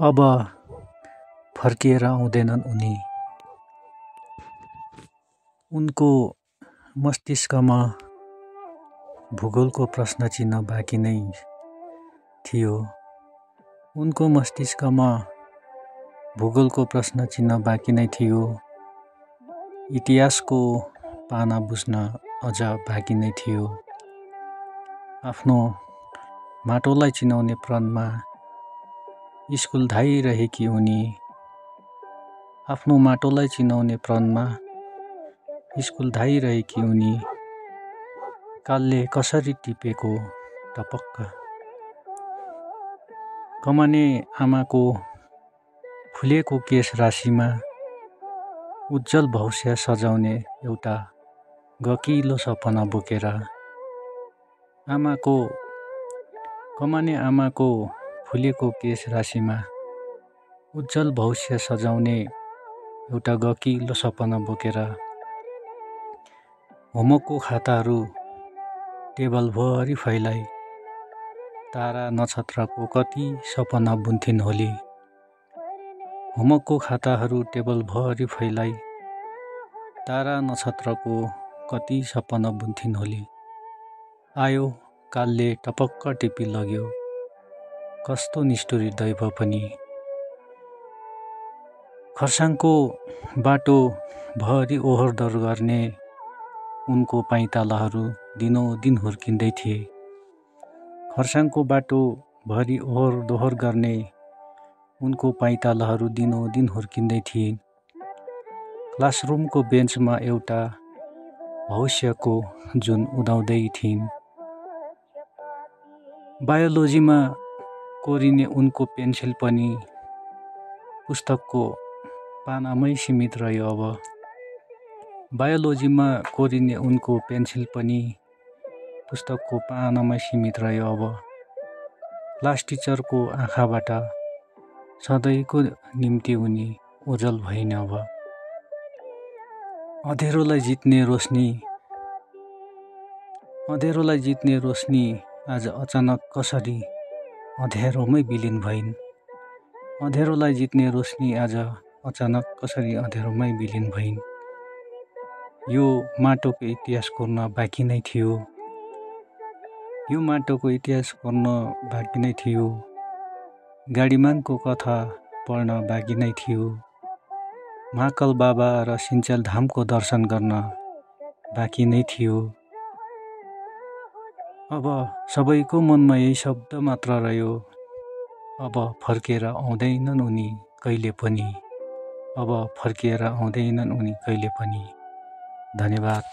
अब फर्किएर आउँदैनन् उनी। उनको मस्तिष्कमा भूगोलको प्रश्न चिन्ह बाँकी नै थियो। उनको मस्तिष्कमा भूगोलको प्रश्न चिन्ह बाँकी नै थियो। इतिहासको पाना बुझ्न अझ बाँकी नै थियो। आफ्नो माटोलाई चिनाउने प्रणमा स्कुल धाइरहेकी उनी। आफ्नो माटोलाई चिनाउने प्रणमा स्कुल धाइरहेकी उनी। कालले कसरी टिपेको टपक्क। कमाने आमाको फुलेको केश राशिमा उज्जवल भविष्य सजाउने एउटा गकिलो सपना बोकेर कमाने आमाको फुलेको केश राशिमा उज्जवल भविष्य सजाउने एउटा गकिलो सपना बोकेर होमवर्कको खाताहरू टेबलभरि फैलाई तारा नक्षत्रको कति सपना बुन्थिन् होली। होमवर्कको खाताहरू टेबलभरि फैलाई तारा नक्षत्रको कति सपना बुन्थिन् होली। आयो कालले टपक्क टिपी लग्यो कस्तो निष्ठुरी दैव पनि। खर्साङको बाटो भरि ओहोरदोहोर गर्ने उनको पाइतालाहरू दिनोदिन हुर्किँदै थिए। खर्साङको बाटो भरि ओहोरदोहोर गर्ने उनको पाइतालाहरू दिनोदिन हुर्किँदै थिए। क्लासरुमको बेन्चमा एउटा भविष्यको जुन उदाउँदै थिइन्। बायोलोजीमा कोरिने उनको पेन्सिल पनि पुस्तकको पानामै सीमित रह्यो अब। बायोलोजीमा कोरिने उनको पेन्सिल पनि पुस्तकको पानामै सीमित रह्यो अब। क्लास टिचरको आँखाबाट सधैँको निम्ति उनी ओझल भइन् अब। अँधेरोलाई जित्ने रोशनी आज अचानक कसरी अँध्यारोमै विलिन भइन्। अँधेरोलाई जित्ने रोशनी आज अचानक कसरी अँध्यारोमै विलिन भइन्। यो माटोको इतिहास कोर्न बाँकी नै थियो। यो माटोको इतिहास कोर्न बाँकी नै थियो। गाडीमानको कथा पढ्न बाँकी नै थियो। महाकाल बाबा र सिन्चेल धामको दर्शन गर्न बाँकी नै थियो। अब सबैको मनमा यही शब्द मात्र रह्यो। अब फर्केर आउँदैनन् उनी कहिले पनि। अब फर्केर आउँदैनन् उनी कहिले पनि। धन्यवाद।